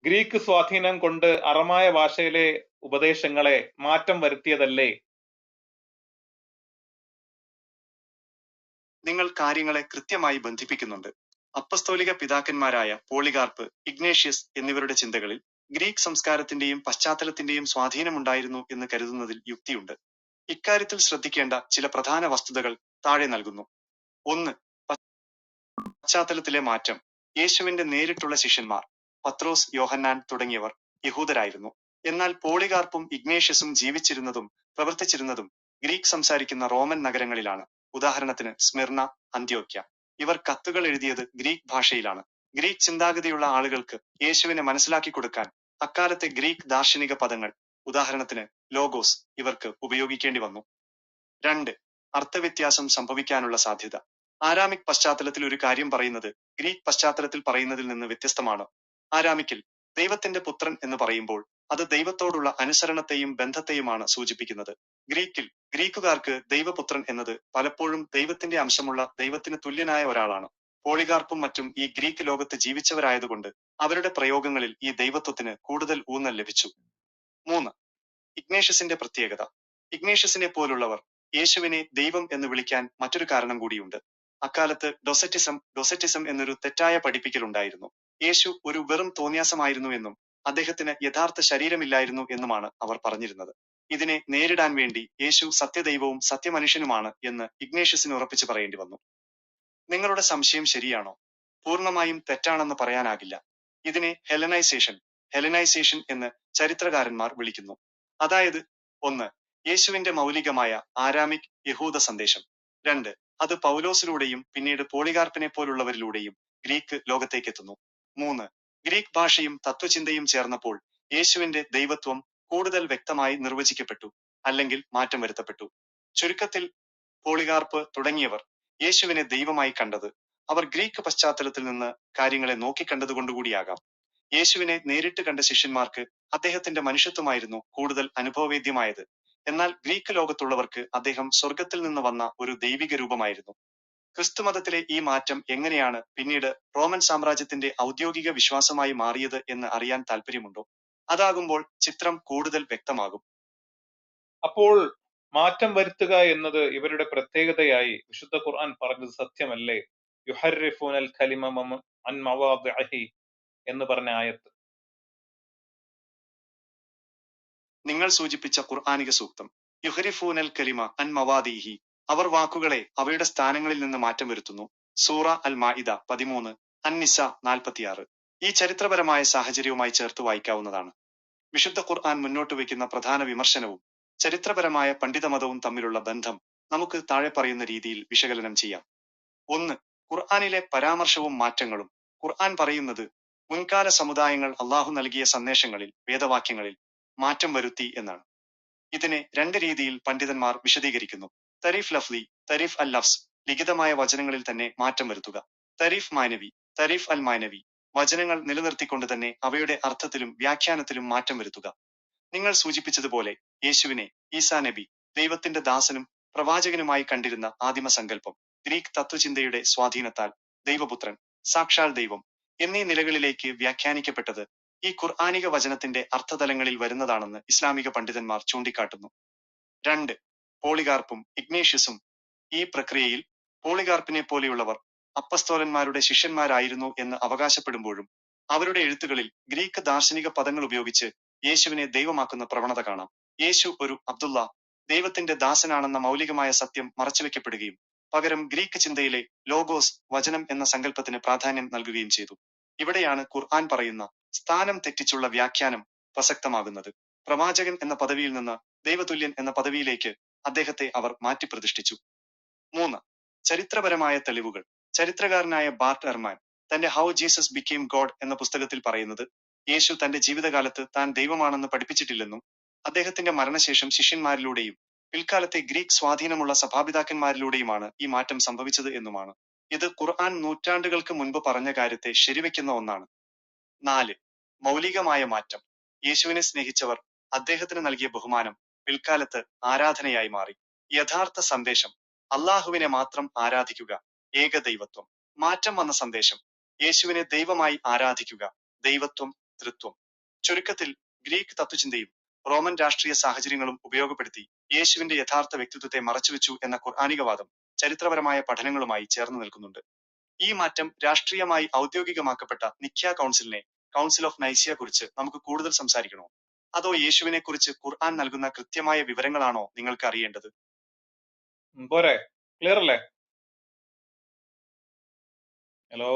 Greek സ്വാധീനം കൊണ്ട് അറമായ ഭാഷയിലെ ഉപദേശങ്ങളെ മാറ്റം വരുത്തിയതല്ലേ? നിങ്ങൾ കാര്യങ്ങളെ കൃത്യമായി ബന്ധിപ്പിക്കുന്നുണ്ട്. അപ്പസ്തോലിക പിതാക്കന്മാരായ പോളികാർപ്പ്, ഇഗ്നേഷ്യസ് എന്നിവരുടെ ചിന്തകളിൽ ഗ്രീക്ക് സംസ്കാരത്തിന്റെയും പശ്ചാത്തലത്തിന്റെയും സ്വാധീനമുണ്ടായിരുന്നു എന്ന് കരുതുന്നതിൽ യുക്തിയുണ്ട്. ഇക്കാര്യത്തിൽ ശ്രദ്ധിക്കേണ്ട ചില പ്രധാന വസ്തുതകൾ താഴെ നൽകുന്നു. 1. പശ്ചാത്തലത്തിലെ മാറ്റം. യേശുവിന്റെ നേരിട്ടുള്ള ശിഷ്യന്മാർ പത്രോസ്, യോഹന്നാൻ തുടങ്ങിയവർ യഹൂദരായിരുന്നു. എന്നാൽ പോളികാർപ്പും ഇഗ്നേഷ്യസും ജീവിച്ചിരുന്നതും പ്രവർത്തിച്ചിരുന്നതും ഗ്രീക്ക് സംസാരിക്കുന്ന റോമൻ നഗരങ്ങളിലാണ്. ഉദാഹരണത്തിന് സ്മിർന, അന്ത്യോക്യ. ഇവർ കത്തുകൾ എഴുതിയത് ഗ്രീക്ക് ഭാഷയിലാണ്. ഗ്രീക്ക് ചിന്താഗതിയുള്ള ആളുകൾക്ക് യേശുവിനെ മനസ്സിലാക്കി കൊടുക്കാൻ അക്കാലത്തെ ഗ്രീക്ക് ദാർശനിക പദങ്ങൾ, ഉദാഹരണത്തിന് ലോഗോസ്, ഇവർക്ക് ഉപയോഗിക്കേണ്ടി വന്നു. 2. അർത്ഥവ്യത്യാസം സംഭവിക്കാനുള്ള സാധ്യത. ആരാമിക് പശ്ചാത്തലത്തിൽ ഒരു കാര്യം പറയുന്നത് ഗ്രീക്ക് പശ്ചാത്തലത്തിൽ പറയുന്നതിൽ നിന്ന് വ്യത്യസ്തമാണ്. ആരാമിക്കിൽ ദൈവത്തിന്റെ പുത്രൻ എന്ന് പറയുമ്പോൾ അത് ദൈവത്തോടുള്ള അനുസരണത്തെയും ബന്ധത്തെയുമാണ് സൂചിപ്പിക്കുന്നത്. ഗ്രീക്കുകാർക്ക് ദൈവപുത്രൻ എന്നത് പലപ്പോഴും ദൈവത്തിന്റെ അംശമുള്ള ദൈവത്തിന് തുല്യനായ ഒരാളാണ്. പോളികാർപ്പും മറ്റും ഈ ഗ്രീക്ക് ലോകത്ത് ജീവിച്ചവരായതുകൊണ്ട് അവരുടെ പ്രയോഗങ്ങളിൽ ഈ ദൈവത്വത്തിന് കൂടുതൽ ഊന്നൽ ലഭിച്ചു. 3. ഇഗ്നേഷ്യസിന്റെ പ്രത്യേകത. ഇഗ്നേഷ്യസിനെ പോലുള്ളവർ യേശുവിനെ ദൈവം എന്ന് വിളിക്കാൻ മറ്റൊരു കാരണം കൂടിയുണ്ട്. അക്കാലത്ത് ഡൊസറ്റിസം എന്നൊരു തെറ്റായ പഠിപ്പിക്കലുണ്ടായിരുന്നു. യേശു ഒരു വെറും തോന്നിയാസമായിരുന്നു എന്നും അദ്ദേഹത്തിന് യഥാർത്ഥ ശരീരമില്ലായിരുന്നു എന്നുമാണ് അവർ പറഞ്ഞിരുന്നത്. ഇതിനെ നേരിടാൻ വേണ്ടി യേശു സത്യദൈവവും സത്യമനുഷ്യനുമാണ് എന്ന് ഇഗ്നേഷ്യസിന് ഉറപ്പിച്ചു പറയേണ്ടി വന്നു. നിങ്ങളുടെ സംശയം ശരിയാണോ? പൂർണ്ണമായും തെറ്റാണെന്ന് പറയാനാകില്ല. ഇതിനെ ഹെലനൈസേഷൻ എന്ന് ചരിത്രകാരന്മാർ വിളിക്കുന്നു. അതായത് 1. യേശുവിന്റെ മൗലികമായ ആരാമിക് യഹൂദ സന്ദേശം. 2. അത് പൗലോസിലൂടെയും പിന്നീട് പോളികാർപ്പിനെ പോലുള്ളവരിലൂടെയും ഗ്രീക്ക് ലോകത്തേക്കെത്തുന്നു. 3. ഗ്രീക്ക് ഭാഷയും തത്വചിന്തയും ചേർന്നപ്പോൾ യേശുവിന്റെ ദൈവത്വം കൂടുതൽ വ്യക്തമായി നിർവചിക്കപ്പെട്ടു, അല്ലെങ്കിൽ മാറ്റം വരുത്തപ്പെട്ടു. ചുരുക്കത്തിൽ, പോളികാർപ്പ് തുടങ്ങിയവർ യേശുവിനെ ദൈവമായി കണ്ടത് അവർ ഗ്രീക്ക് പശ്ചാത്തലത്തിൽ നിന്ന് കാര്യങ്ങളെ നോക്കിക്കണ്ടതുകൊണ്ടുകൂടിയാകാം. യേശുവിനെ നേരിട്ട് കണ്ട ശിഷ്യന്മാർക്ക് അദ്ദേഹത്തിന്റെ മനുഷ്യത്വമായിരുന്നു കൂടുതൽ അനുഭവവേദ്യമായത്. എന്നാൽ ഗ്രീക്ക് ലോകത്തുള്ളവർക്ക് അദ്ദേഹം സ്വർഗത്തിൽ നിന്ന് വന്ന ഒരു ദൈവിക രൂപമായിരുന്നു. ക്രിസ്തുമതത്തിലെ ഈ മാറ്റം എങ്ങനെയാണ് പിന്നീട് റോമൻ സാമ്രാജ്യത്തിന്റെ ഔദ്യോഗിക വിശ്വാസമായി മാറിയത് എന്ന് അറിയാൻ താല്പര്യമുണ്ടോ? അതാകുമ്പോൾ ചിത്രം കൂടുതൽ വ്യക്തമാകും. അപ്പോൾ മാറ്റം വരുത്തുക എന്നത് ഇവരുടെ പ്രത്യേകതയായി വിശുദ്ധ ഖുർആൻ പറഞ്ഞത് സത്യമല്ലേ? യുഹർരിഫൂനൽ കലിമ അൻ മവാദിഇഹി എന്ന് പറഞ്ഞ ആയത്ത്. നിങ്ങൾ സൂചിപ്പിച്ച ഖുർആനിക സൂക്തം യുഹരിഫൂനൽ കലിമ അൻ മവാദിഹി, അവർ വാക്കുകളെ അവയുടെ സ്ഥാനങ്ങളിൽ നിന്ന് മാറ്റം വരുത്തുന്നു. സൂറ അൽ മാഇദ 13, അൻ-നിസ 46. ഈ ചരിത്രപരമായ സാഹചര്യവുമായി ചേർത്ത് വായിക്കാവുന്നതാണ്. വിശുദ്ധ ഖുർആൻ മുന്നോട്ട് വയ്ക്കുന്ന പ്രധാന വിമർശനവും ചരിത്രപരമായ പണ്ഡിതമതവും തമ്മിലുള്ള ബന്ധം നമുക്ക് താഴെ പറയുന്ന രീതിയിൽ വിശകലനം ചെയ്യാം. 1. ഖുർആനിലെ പരാമർശവും മാറ്റങ്ങളും. ഖുർആൻ പറയുന്നത് മുൻകാല സമുദായങ്ങൾ അള്ളാഹു നൽകിയ സന്ദേശങ്ങളിൽ, വേദവാക്യങ്ങളിൽ മാറ്റം വരുത്തി എന്നാണ്. ഇതിനെ 2 രീതിയിൽ പണ്ഡിതന്മാർ വിശദീകരിക്കുന്നു. തരീഫ് ലഫ്ലി, തരീഫ് അൽ ലഫ്സ്, ലിഖിതമായ വചനങ്ങളിൽ തന്നെ മാറ്റം വരുത്തുക. തരീഫ് മാനവി, തരീഫ് അൽ മാനവി, വചനങ്ങൾ നിലനിർത്തിക്കൊണ്ട് തന്നെ അവയുടെ അർത്ഥത്തിലും വ്യാഖ്യാനത്തിലും മാറ്റം വരുത്തുക. നിങ്ങൾ സൂചിപ്പിച്ചതുപോലെ യേശുവിനെ ഈസാ നബി, ദൈവത്തിന്റെ ദാസനും പ്രവാചകനുമായി കണ്ടിരുന്ന ആദിമസങ്കല്പം ഗ്രീക്ക് തത്വചിന്തയുടെ സ്വാധീനത്താൽ ദൈവപുത്രൻ, സാക്ഷാൽ ദൈവം എന്നീ നിലകളിലേക്ക് വ്യാഖ്യാനിക്കപ്പെട്ടത് ഈ ഖുർആനിക വചനത്തിന്റെ അർത്ഥതലങ്ങളിൽ വരുന്നതാണെന്ന് ഇസ്ലാമിക പണ്ഡിതന്മാർ ചൂണ്ടിക്കാട്ടുന്നു. 2. പോളികാർപ്പും ഇഗ്നേഷ്യസും. ഈ പ്രക്രിയയിൽ പോളികാർപ്പിനെ പോലെയുള്ളവർ അപ്പസ്തോലന്മാരുടെ ശിഷ്യന്മാരായിരുന്നു എന്ന് അവകാശപ്പെടുമ്പോഴും അവരുടെ എഴുത്തുകളിൽ ഗ്രീക്ക് ദാർശനിക പദങ്ങൾ ഉപയോഗിച്ച് യേശുവിനെ ദൈവമാക്കുന്ന പ്രവണത കാണാം. യേശു ഒരു അബ്ദുള്ള, ദൈവത്തിന്റെ ദാസനാണെന്ന മൗലികമായ സത്യം മറച്ചുവെക്കപ്പെടുകയും പകരം ഗ്രീക്ക് ചിന്തയിലെ ലോഗോസ്, വചനം എന്ന സങ്കല്പത്തിന് പ്രാധാന്യം നൽകുകയും ചെയ്തു. ഇവിടെയാണ് ഖുർആൻ പറയുന്ന സ്ഥാനം തെറ്റിച്ചുള്ള വ്യാഖ്യാനം പ്രസക്തമാകുന്നത്. പ്രവാചകൻ എന്ന പദവിയിൽ നിന്ന് ദൈവതുല്യൻ എന്ന പദവിയിലേക്ക് അദ്ദേഹത്തെ അവർ മാറ്റിപ്രതിഷ്ഠിച്ചു. 3. ചരിത്രപരമായ തെളിവുകൾ. ചരിത്രകാരനായ ബാർട്ട് എർമാൻ തന്റെ ഹൗ ജീസസ് ബിക്കെയിം ഗോഡ് എന്ന പുസ്തകത്തിൽ പറയുന്നത് യേശു തന്റെ ജീവിതകാലത്ത് താൻ ദൈവമാണെന്ന് പഠിപ്പിച്ചിട്ടില്ലെന്നും അദ്ദേഹത്തിന്റെ മരണശേഷം ശിഷ്യന്മാരിലൂടെയും പിൽക്കാലത്തെ ഗ്രീക്ക് സ്വാധീനമുള്ള സഭാപിതാക്കന്മാരിലൂടെയുമാണ് ഈ മാറ്റം സംഭവിച്ചത് എന്നുമാണ്. ഇത് ഖുർആൻ നൂറ്റാണ്ടുകൾക്ക് മുൻപ് പറഞ്ഞ കാര്യത്തെ ശരിവെക്കുന്ന ഒന്നാണ്. 4. മൗലികമായ മാറ്റം. യേശുവിനെ സ്നേഹിച്ചവർ അദ്ദേഹത്തിന് നൽകിയ ബഹുമാനം പിൽക്കാലത്ത് ആരാധനയായി മാറി. യഥാർത്ഥ സന്ദേശം അള്ളാഹുവിനെ മാത്രം ആരാധിക്കുക, ഏക ദൈവത്വം. മാറ്റം വന്ന സന്ദേശം യേശുവിനെ ദൈവമായി ആരാധിക്കുക, ദൈവത്വം, തൃത്വം. ചുരുക്കത്തിൽ ഗ്രീക്ക് തത്വചിന്തയും റോമൻ രാഷ്ട്രീയ സാഹചര്യങ്ങളും ഉപയോഗപ്പെടുത്തി യേശുവിന്റെ യഥാർത്ഥ വ്യക്തിത്വത്തെ മറച്ചുവെച്ചു എന്ന ഖുർആനിക വാദം ചരിത്രപരമായ പഠനങ്ങളുമായി ചേർന്ന് നിൽക്കുന്നുണ്ട്. ഈ മാറ്റം രാഷ്ട്രീയമായി ഔദ്യോഗികമാക്കപ്പെട്ട നിഖ്യാ കൗൺസിലിനെ, കൗൺസിൽ ഓഫ് നൈസിയ കുറിച്ച് നമുക്ക് കൂടുതൽ സംസാരിക്കണോ, അതോ യേശുവിനെ കുറിച്ച് ഖുർആൻ നൽകുന്ന കൃത്യമായ വിവരങ്ങളാണോ നിങ്ങൾക്ക് അറിയേണ്ടത്? പോരെ? ക്ലിയർ അല്ലേ? ഹലോ?